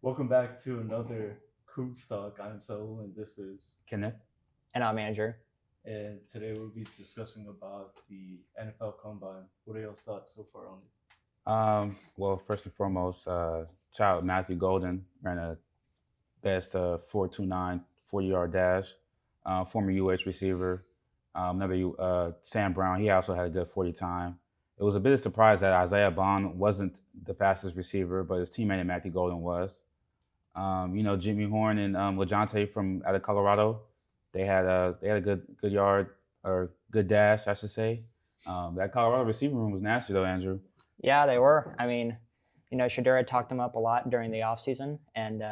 Welcome back to another CoogsTalk. I'm Saul, and this is Kenneth. And I'm Andrew. and today we'll be discussing about the NFL Combine. What are y'all's thoughts so far on it? Well, first and foremost, child Matthew Golden ran a best 4.29 40-yard dash. Former UH receiver. Sam Brown, he also had a good 40 time. It was a bit of surprise that Isaiah Bond wasn't the fastest receiver, but his teammate Matthew Golden was. Jimmy Horn and LeJontay from out of Colorado, they had a good yard or good dash, I should say. That Colorado receiving room was nasty though, Andrew. Yeah, they were. I mean, Shadur had talked them up a lot during the offseason, and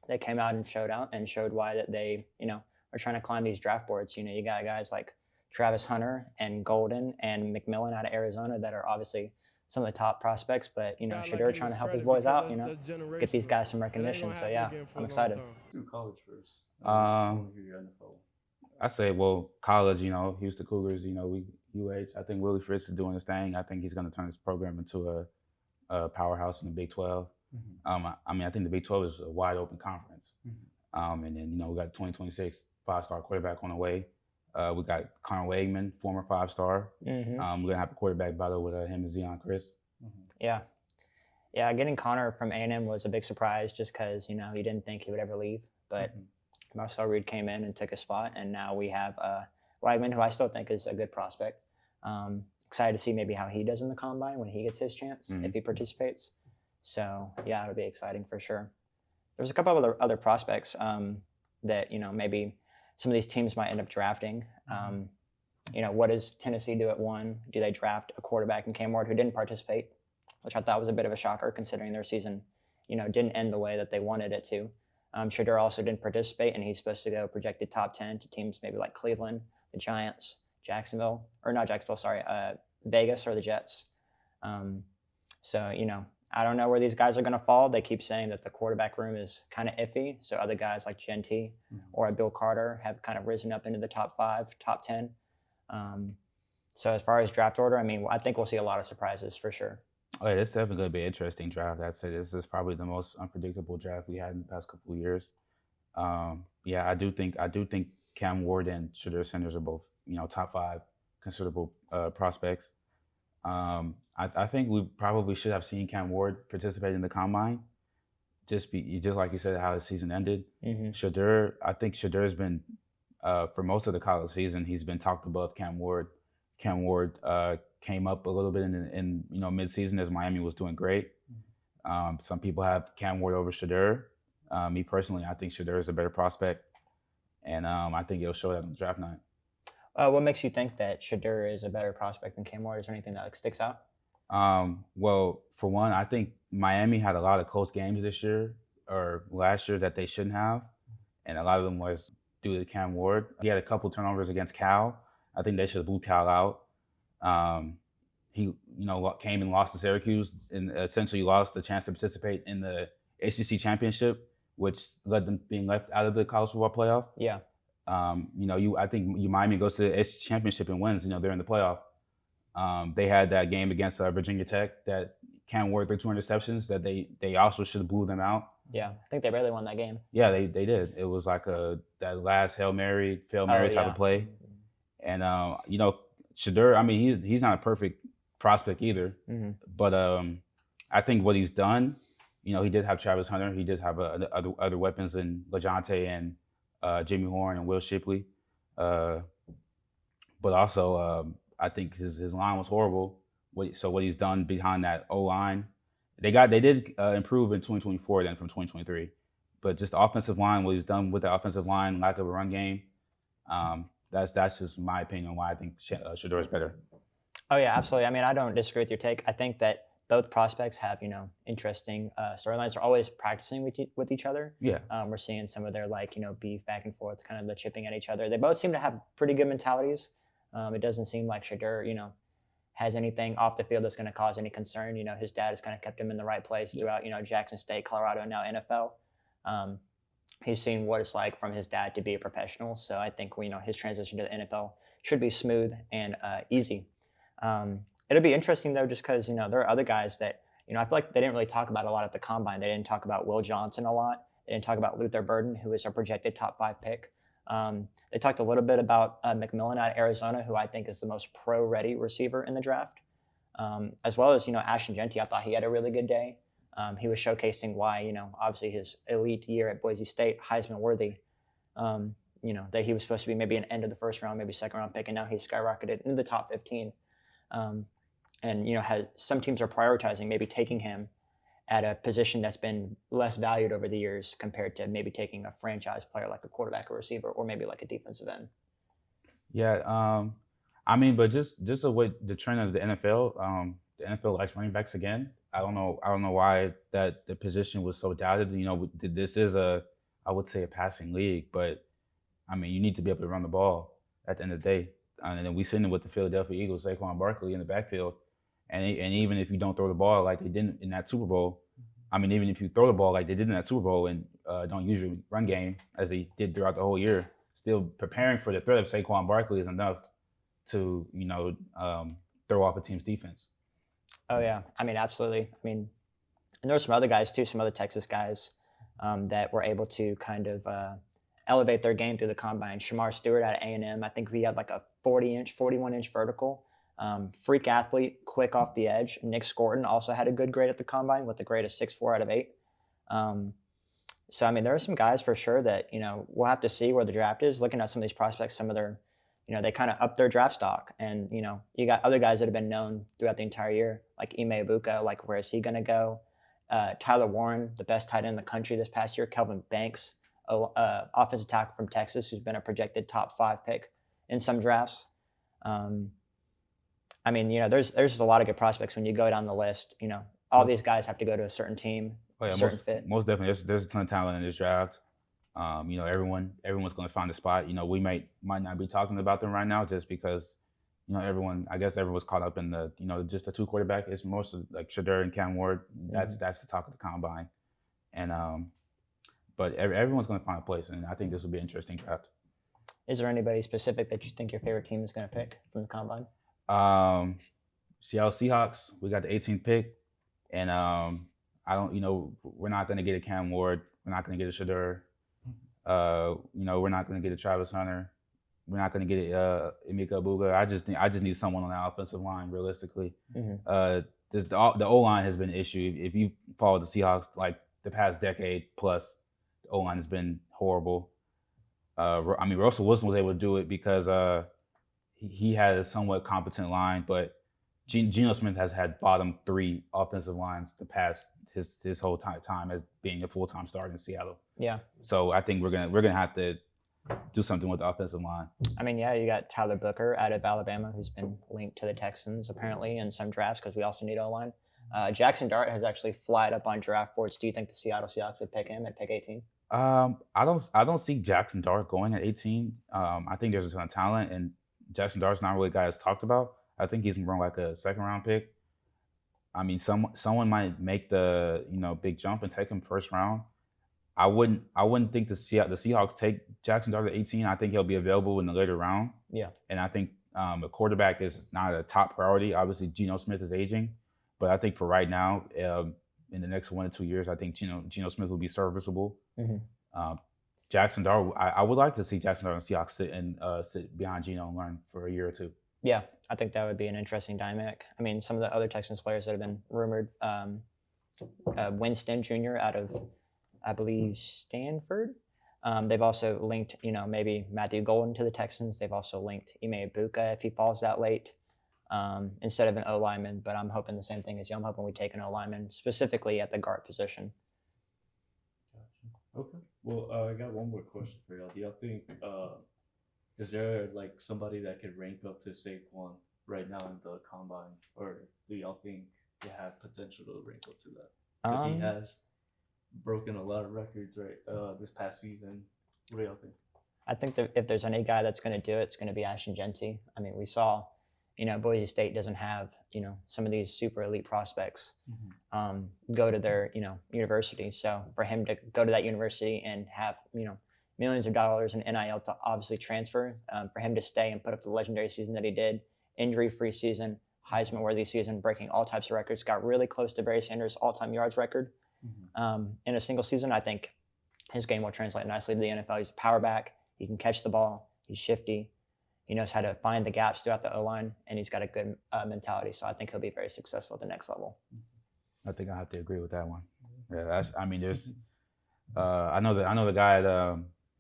they came out and showed why that they, are trying to climb these draft boards. You got guys like Travis Hunter and Golden and McMillan out of Arizona that are obviously some of the top prospects, but Shadur trying to help his boys out, get these guys some recognition. So yeah, I'm excited. Do college first. Your NFL. I say, well, college, Houston Cougars, UH. I think Willie Fritz is doing his thing. I think he's going to turn his program into a powerhouse in the Big 12. I think the Big 12 is a wide open conference. And then, we got 2026 5-star quarterback on the way. We got Connor Wegman, former 5-star. We're going to have a quarterback battle with him and Zion Chris. Yeah. Yeah, getting Connor from A&M was a big surprise just because, you didn't think he would ever leave. But Marcel Reed came in and took a spot, and now we have Wegman, who I still think is a good prospect. Excited to see maybe how he does in the combine when he gets his chance, if he participates. So, yeah, it'll be exciting for sure. There's a couple of other prospects that, maybe some of these teams might end up drafting. What does Tennessee do at 1? Do they draft a quarterback in Cam Ward who didn't participate, which I thought was a bit of a shocker considering their season, didn't end the way that they wanted it to. Shadur also didn't participate, and he's supposed to go projected top 10 to teams maybe like Cleveland, the Giants, Vegas or the Jets. I don't know where these guys are going to fall. They keep saying that the quarterback room is kind of iffy. So other guys like Genty or Bill Carter have kind of risen up into the top 5, top 10. So as far as draft order, I think we'll see a lot of surprises for sure. Oh, yeah, it's definitely going to be an interesting draft. I'd say this is probably the most unpredictable draft we had in the past couple of years. I do think Cam Ward and Shadur Sanders are both top 5 considerable prospects. I think we probably should have seen Cam Ward participate in the combine, just like you said how his season ended. Shadur, I think Shadur's been for most of the college season he's been talked above Cam Ward. Cam Ward came up a little bit in mid-season as Miami was doing great. Some people have Cam Ward over Shadur. Me personally, I think Shadur is a better prospect, and I think it'll show that on draft night. What makes you think that Shadur is a better prospect than Cam Ward? Is there anything that sticks out? Well, for one, I think Miami had a lot of close games this year or last year that they shouldn't have, and a lot of them was due to Cam Ward. He had a couple turnovers against Cal. I think they should have blew Cal out. He, came and lost to Syracuse and essentially lost the chance to participate in the ACC championship, which led them being left out of the college football playoff. Yeah. I think Miami goes to the ACC championship and wins. They're in the playoff. They had that game against Virginia Tech that Cam Ward threw 2 interceptions that they also should have blew them out. Yeah, I think they barely won that game. Yeah, they did. It was like that last Hail Mary type of play. And Shadur, he's not a perfect prospect either. But I think what he's done, he did have Travis Hunter. He did have other weapons in LeJontay and Jimmy Horn and Will Shipley. But also, I think his line was horrible. So what he's done behind that O-line, they did improve in 2024 then from 2023. But just the offensive line, what he's done with the offensive line, lack of a run game, that's just my opinion on why I think Shadur is better. Oh yeah, absolutely. I don't disagree with your take. I think that both prospects have interesting storylines. They're always practicing with each other. Yeah. We're seeing some of their beef back and forth, kind of the chipping at each other. They both seem to have pretty good mentalities. It doesn't seem like Shadur, has anything off the field that's going to cause any concern. His dad has kind of kept him in the right place throughout, Jackson State, Colorado, and now NFL. He's seen what it's like from his dad to be a professional. So I think, his transition to the NFL should be smooth and easy. It'll be interesting, though, just because, there are other guys that I feel like they didn't really talk about a lot at the combine. They didn't talk about Will Johnson a lot. They didn't talk about Luther Burden, who is our projected top 5 pick. They talked a little bit about McMillan out of Arizona, who I think is the most pro-ready receiver in the draft, as well as, Ashton Genty. I thought he had a really good day. He was showcasing why, obviously his elite year at Boise State, Heisman worthy, that he was supposed to be maybe an end of the first round, maybe second round pick, and now he's skyrocketed into the top 15. Some teams are prioritizing maybe taking him at a position that's been less valued over the years compared to maybe taking a franchise player like a quarterback or receiver, or maybe like a defensive end. Yeah, but just the way the trend of the NFL likes running backs again. I don't know why that the position was so doubted. This is I would say a passing league, but you need to be able to run the ball at the end of the day. And then we sitting it with the Philadelphia Eagles, Saquon Barkley in the backfield. And even if you don't throw the ball like they didn't in that Super Bowl, even if you throw the ball like they did in that Super Bowl and don't use your run game as they did throughout the whole year, still preparing for the threat of Saquon Barkley is enough to, throw off a team's defense. Oh, yeah. Absolutely. And there were some other guys too, some other Texas guys that were able to kind of elevate their game through the combine. Shamar Stewart out of A&M, I think he had like a 41-inch vertical. Freak athlete, quick off the edge. Nick Scorton also had a good grade at the combine with a grade of 6.4 out of 8. There are some guys for sure that, we'll have to see where the draft is. Looking at some of these prospects, some of their, they kind of up their draft stock. And, you got other guys that have been known throughout the entire year, like Ime Ibuka, like where is he going to go? Tyler Warren, the best tight end in the country this past year. Kelvin Banks, offensive tackle from Texas, who's been a projected top 5 pick in some drafts. There's a lot of good prospects when you go down the list. All these guys have to go to a certain team, certain fit. Most definitely, there's a ton of talent in this draft. Everyone's going to find a spot. We might not be talking about them right now just because, everyone's caught up in the, just the 2 quarterback. It's most of like Shedeur and Cam Ward. That's the talk of the combine. And but everyone's going to find a place, and I think this will be an interesting draft. Is there anybody specific that you think your favorite team is going to pick from the combine? Seattle Seahawks. We got the 18th pick, and we're not going to get a Cam Ward. We're not going to get a Shedeur. We're not going to get a Travis Hunter. We're not going to get Emeka Egbuka. I just need someone on the offensive line, realistically. The O-line has been an issue. If you follow the Seahawks, like the past decade plus, the O-line has been horrible. Russell Wilson was able to do it because he had a somewhat competent line, but Geno Smith has had bottom 3 offensive lines the past his whole time as being a full-time starter in Seattle. Yeah. So I think we're gonna have to do something with the offensive line. You got Tyler Booker out of Alabama, who's been linked to the Texans apparently in some drafts because we also need O-line. Jackson Dart has actually flied up on draft boards. Do you think the Seattle Seahawks would pick him at pick 18? I don't see Jackson Dart going at 18. I think there's a ton of talent, and Jackson Dart's not really a guy that's talked about. I think he's more like a 2nd round pick. Someone might make the big jump and take him 1st round. I wouldn't think the Seahawks take Jackson Dart at 18. I think he'll be available in the later round. Yeah. And I think a quarterback is not a top priority. Obviously, Geno Smith is aging, but I think for right now, in the next 1 to 2 years, I think Geno Smith will be serviceable. Mm-hmm. Jackson Dart, I would like to see Jackson Dart and Seahawks sit behind Geno and learn for a year or 2. Yeah, I think that would be an interesting dynamic. Some of the other Texans players that have been rumored, Winston Jr. out of, I believe, Stanford. They've also linked, maybe Matthew Golden to the Texans. They've also linked Ime Ibuka if he falls that late instead of an O-lineman. But I'm hoping the same thing as you. I'm hoping we take an O-lineman specifically at the guard position. Gotcha. Okay. Well, I got one more question for y'all. Do y'all think, is there like somebody that could rank up to Saquon right now in the combine? Or do y'all think they have potential to rank up to that? Because he has broken a lot of records this past season. What do y'all think? I think that if there's any guy that's going to do it, it's going to be Ashton Genty. We saw, Boise State doesn't have, some of these super elite prospects go to their, university. So for him to go to that university and have, millions of dollars in NIL to obviously transfer, for him to stay and put up the legendary season that he did, injury-free season, Heisman-worthy season, breaking all types of records. Got really close to Barry Sanders' all-time yards record in a single season. I think his game will translate nicely to the NFL. He's a power back. He can catch the ball. He's shifty. He knows how to find the gaps throughout the O-line, and he's got a good mentality. So I think he'll be very successful at the next level. I think I have to agree with that one. Yeah, there's. I know the guy at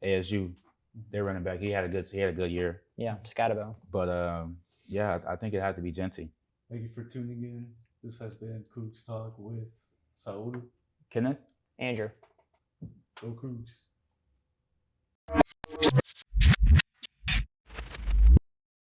ASU, their running back. He had a good year. Yeah, Scatabo. But yeah, I think it had to be Genty. Thank you for tuning in. This has been CoogsTalk with Saul. Kenneth? Andrew. Go Cougs.